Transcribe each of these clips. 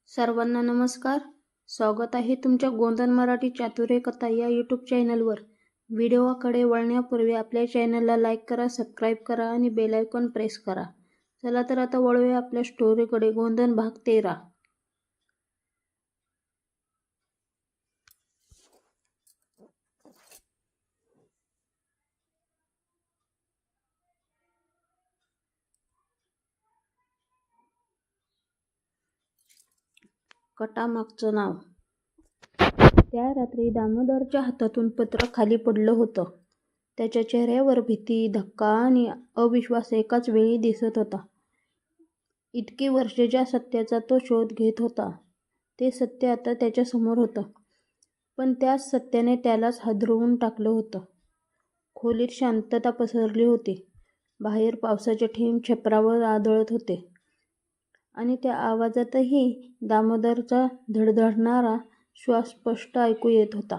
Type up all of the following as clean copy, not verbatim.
सर्वांना नमस्कार. स्वागत आहे तुमच्या गोंधन मराठी चातुर्य कथा या यूट्यूब चॅनलवर. व्हिडिओकडे वळण्यापूर्वी आपल्या चॅनलला लाईक करा, सबस्क्राईब करा आणि बेल आयकॉन प्रेस करा. चला तर आता वळूया आपल्या स्टोरीकडे. गोंधन भाग 13. कटामागचं नाव. त्या रात्री दामोदरच्या हातातून पत्र खाली पडलं होतं. त्याच्या चेहऱ्यावर भीती, धक्का आणि अविश्वास एकाच वेळी दिसत होता. इतकी वर्षे ज्या सत्याचा तो शोध घेत होता ते सत्य आता त्याच्यासमोर होतं, पण त्याच सत्याने त्यालाच हादरवून टाकलं होतं. खोलीत शांतता पसरली होती. बाहेर पावसाचे थेंब छपरावर आदळत होते आणि त्या आवाजातही दामोदरचा धडधडणारा श्वास स्पष्ट ऐकू येत होता.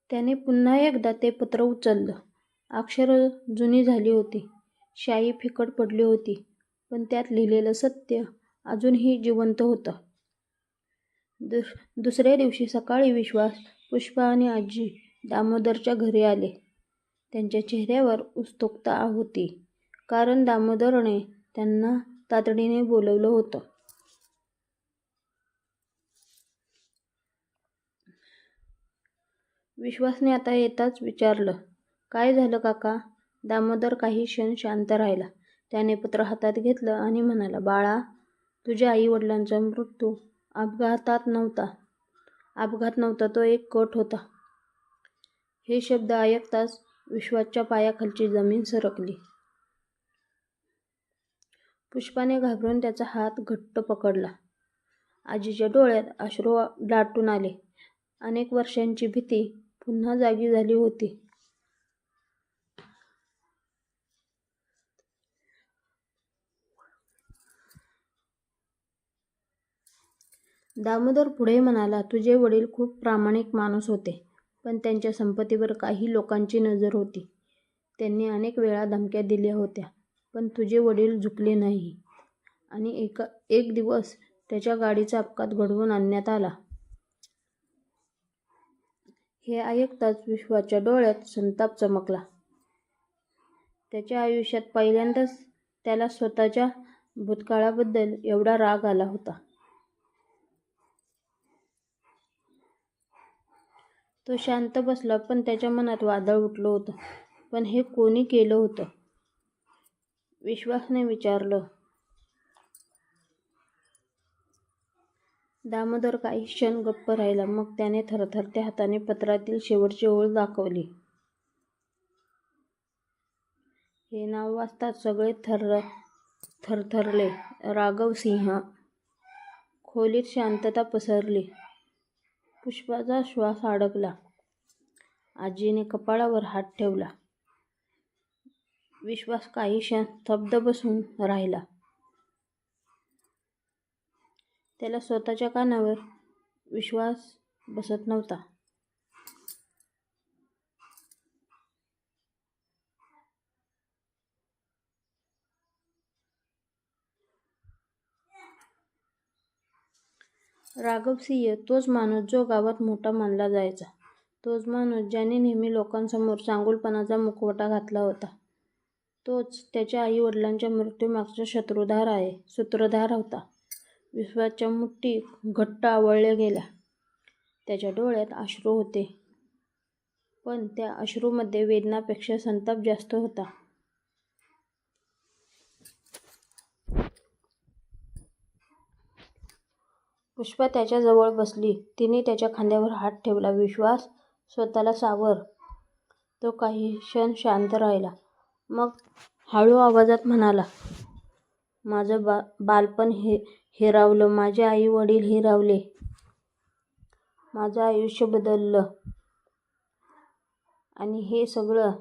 त्याने पुन्हा एकदा ते पत्र उचललं. अक्षरं जुनी झाली होती, शाई फिकट पडली होती, पण त्यात लिहिलेलं सत्य अजूनही जिवंत होतं. दुसऱ्या दिवशी सकाळी विश्वास, पुष्पा आणि आजी दामोदरच्या घरी आले. त्यांच्या चेहऱ्यावर उत्सुकता होती, कारण दामोदरने त्यांना तातडीने बोलवलं होतं. विश्वासने आता येताच विचारलं, काय झालं काका? दामोदर काही क्षण शांत राहिला. त्याने पत्र हातात घेतलं आणि म्हणाला, बाळा, तुझ्या आई-वडिलांचा मृत्यू अपघात नव्हता, तो एक कट होता. हे शब्द ऐकताच विश्वासच्या पायाखालची जमीन सरकली. पुष्पाने घाबरून त्याचा हात घट्ट पकडला. आजीच्या डोळ्यात अश्रू दाटून आले. अनेक वर्षांची भीती पुन्हा जागी झाली होती. दामोदर पुढे म्हणाला, तुझे वडील खूप प्रामाणिक माणूस होते, पण त्यांच्या संपत्तीवर काही लोकांची नजर होती. त्यांनी अनेक वेळा धमक्या दिल्या होत्या, पण तुझे वडील झुकले नाही आणि एक दिवस त्याच्या गाडीचा अपघात घडवून आणण्यात आला. हे ऐकताच विश्वाच्या डोळ्यात संताप चमकला. त्याच्या आयुष्यात पहिल्यांदाच त्याला स्वतःच्या भूतकाळाबद्दल एवढा राग आला होता. तो शांत बसला, पण त्याच्या मनात वादळ उठलं होतं. पण हे कोणी केलं होतं? विश्वासने विचारलं. दामोदर काही क्षण गप्प राहिला. मग त्याने थरथरत्या हाताने पत्रातील शेवटची ओळ दाखवली. हे नाव वाचताच सगळे थरथरले. राघव सिंह. खोलीत शांतता पसरली. पुष्पाचा श्वास अडकला. आजीने कपाळावर हात ठेवला. विश्वास काही क्षण स्तब्ध बसून राहिला. त्याला स्वतःच्या कानावर विश्वास बसत नव्हता. राघव सिंह, तोच माणूस जो गावात मोठा मानला जायचा. तोच माणूस ज्याने नेहमी लोकांसमोर चांगुलपणाचा मुखवटा घातला होता. तोच त्याच्या आई-वडिलांच्या मृत्यूमागचा सूत्रधार होता. विश्वासच्या मुठी घट्ट आवळल्या गेल्या. त्याच्या डोळ्यात अश्रू होते, पण त्या अश्रूमध्ये वेदनापेक्षा संताप जास्त होता. पुष्पा त्याच्या जवळ बसली. तिने त्याच्या खांद्यावर हात ठेवला. विश्वास, स्वतःला सावर. तो काही क्षण शांत राहिला. मग हळू आवाजात म्हणाला, माझं बालपण हिरावलं, माझे आई-वडील हिरावले, माझं आयुष्य बदललं, आणि हे सगळं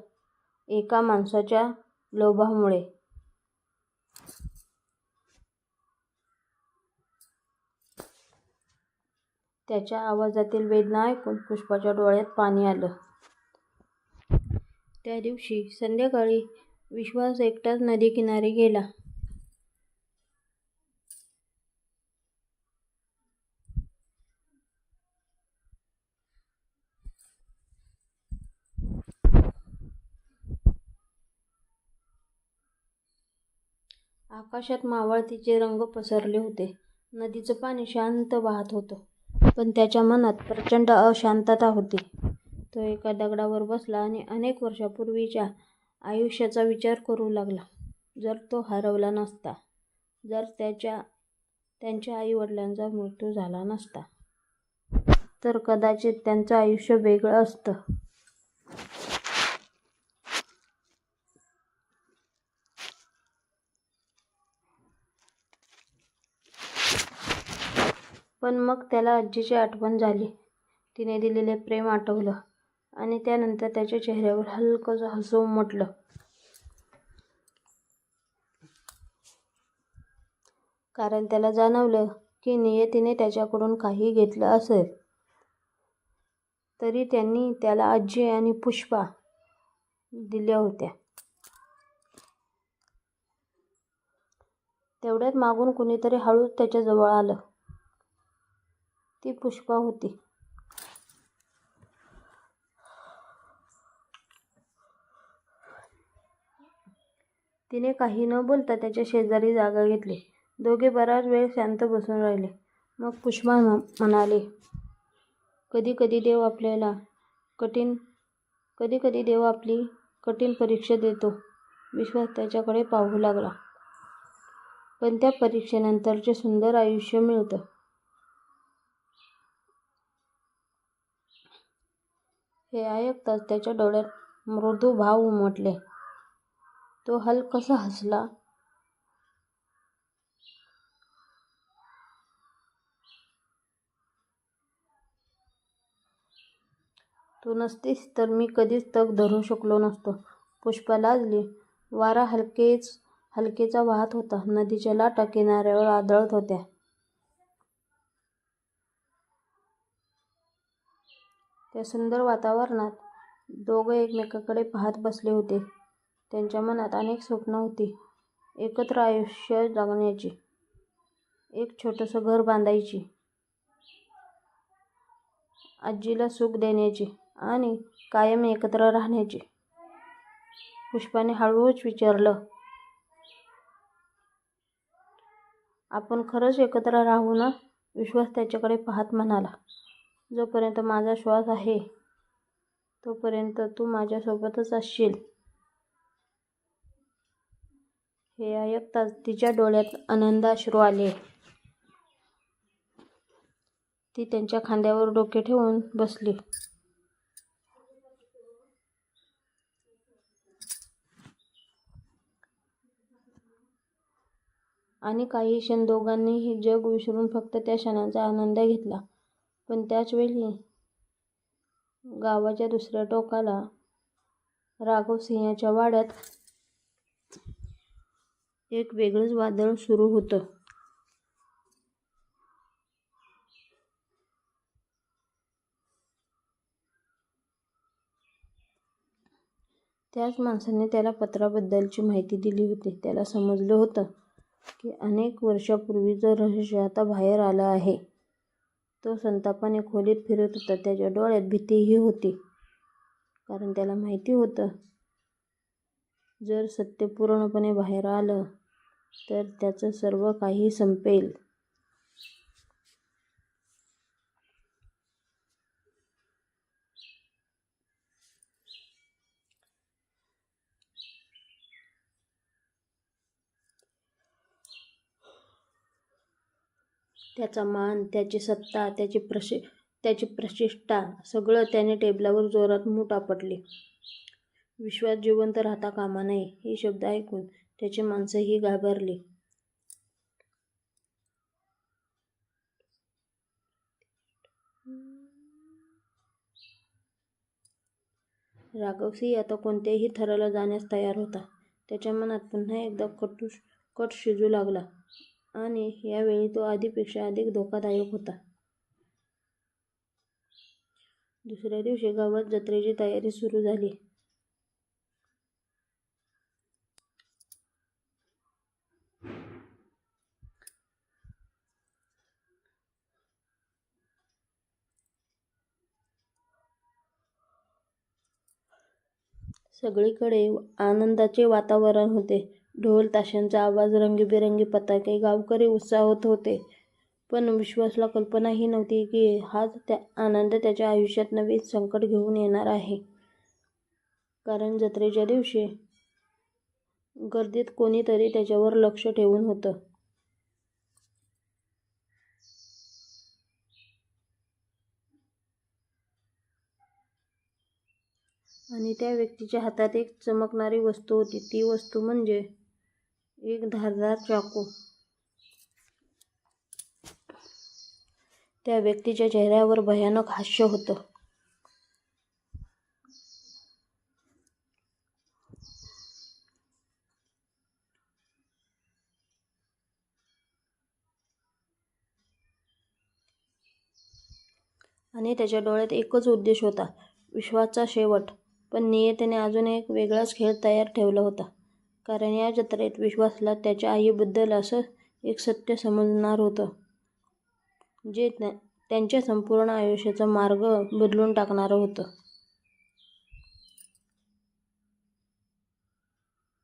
एका माणसाच्या लोभामुळे. त्याच्या आवाजातील वेदना ऐकून पुष्पाच्या डोळ्यात पाणी आलं. त्या दिवशी संध्याकाळी विश्वास एकटाच नदीकिनारी गेला. आकाशात मावळतीचे रंग पसरले होते. नदीचं पाणी शांत वाहत होतं, पण त्याच्या मनात प्रचंड अशांतता होती. तो एका दगडावर बसला आणि अनेक वर्षांपूर्वीच्या आयुष्याचा विचार करू लागला. जर तो हरवला नसता, जर त्यांच्या आई-वडिलांचा मृत्यू झाला नसता, तर कदाचित त्यांचं आयुष्य वेगळं असतं. पण मग त्याला आजीची आठवण झाली. तिने दिलेले प्रेम आठवलं आणि त्यानंतर त्याच्या चेहऱ्यावर हलकंसं हसू उमटलं. कारण त्याला जाणवलं की नियतीने त्याच्याकडून काही घेतलं असेल तरी त्यांनी त्याला आजी आणि पुष्पा दिल्या होत्या. तेवढ्यात मागून कुणीतरी हळूच त्याच्या जवळ आलं. ती पुष्पा होती. तिने काही न बोलता त्याच्या शेजारी जागा घेतली. दोघे बराच वेळ शांत बसून राहिले. मग पुष्पा म्हणाली, कधी कधी देव आपली कठीण परीक्षा देतो. विश्वास त्याच्याकडे पाहू लागला. पण त्या परीक्षेनंतरचे सुंदर आयुष्य मिळतं. हे ऐकताच त्याच्या डोळ्यात मृदू भाव उमटले. तो हलकासा हसला. तू नसतीस तर मी कधीच तग धरू शकलो नसतो. पुष्पा लाजली. वारा हलकेचा वाहत होता. नदीच्या लाटा किनाऱ्यावर आदळत होत्या. त्या सुंदर वातावरणात दोघे एकमेकांकडे पाहत बसले होते. त्यांच्या मनात अनेक स्वप्न होती. एकत्र आयुष्य जगण्याची, एक छोटंसं घर बांधायची, आजीला सुख देण्याची आणि कायम एकत्र राहण्याची. पुष्पाने हळूच विचारलं, आपण खरंच एकत्र राहू ना? विश्वास त्याच्याकडे पाहत म्हणाला, जोपर्यंत माझा श्वास आहे तोपर्यंत तू माझ्यासोबतच असशील. हे ऐकताच तिच्या डोळ्यात आनंदाश्रू आले. ती त्यांच्या खांद्यावर डोके ठेवून बसली. आणि काही क्षण दोघांनीही जग विसरून फक्त त्या क्षणाचा आनंद घेतला. पण त्याच वेळी गावाच्या दुसऱ्या टोकाला राघवसिंहाच्या वाड्यात एक वेगळंच वादळ सुरू होतं. त्याच माणसाने त्याला पत्राबद्दलची माहिती दिली होती. त्याला समजलं होतं की अनेक वर्षांपूर्वीचं रहस्य आता बाहेर आलं आहे. तो संतापाने खोलीत फिरत होता. त्याच्या डोळ्यात भीतीही होती. कारण त्याला माहिती होतं, जर सत्य पूर्णपणे बाहेर आलं तर त्याचं सर्व काही संपेल. त्याचा मान, त्याची सत्ता, त्याची प्रतिष्ठा सगळं त्याने टेबलावर जोरात मूठ आपटली. विश्वास जिवंत राहता कामा नये हे शब्द ऐकून त्याची माणसंही घाबरली. राघवसिंह आता कोणत्याही थराला जाण्यास तयार होता. त्याच्या मनात पुन्हा एकदा कट शिजू लागला आणि यावेळी तो आधीपेक्षा अधिक धोकादायक होता. दुसऱ्या दिवशी गावात जत्रेची तयारी सुरू झाली. सगळीकडे आनंदाचे वातावरण होते. ढोल ताशांचा आवाज, रंगीबेरंगी पताके, गावकरी उत्साहात होते. पण विश्वासला कल्पनाही नव्हती की हाच आनंद त्याच्या आयुष्यात नवीन संकट घेऊन येणार आहे. कारण जत्रेच्या दिवशी गर्दीत कोणीतरी त्याच्यावर लक्ष ठेवून होतं. आणि त्या व्यक्तीच्या हातात एक चमकणारी वस्तू होती. ती वस्तू म्हणजे एक धारदार चाकू. त्या व्यक्तीच्या चेहऱ्यावर भयानक हास्य होतं. आणि त्याच्या डोळ्यात एकच उद्देश होता, विश्वाचा शेवट. पण नियतीने अजून एक वेगळाच खेळ तयार ठेवला होता. कारण या जत्रेत विश्वासला त्याच्या आईबद्दल असं एक सत्य समजणार होतं, जे त्यांच्या संपूर्ण आयुष्याचा मार्ग बदलून टाकणारं होतं.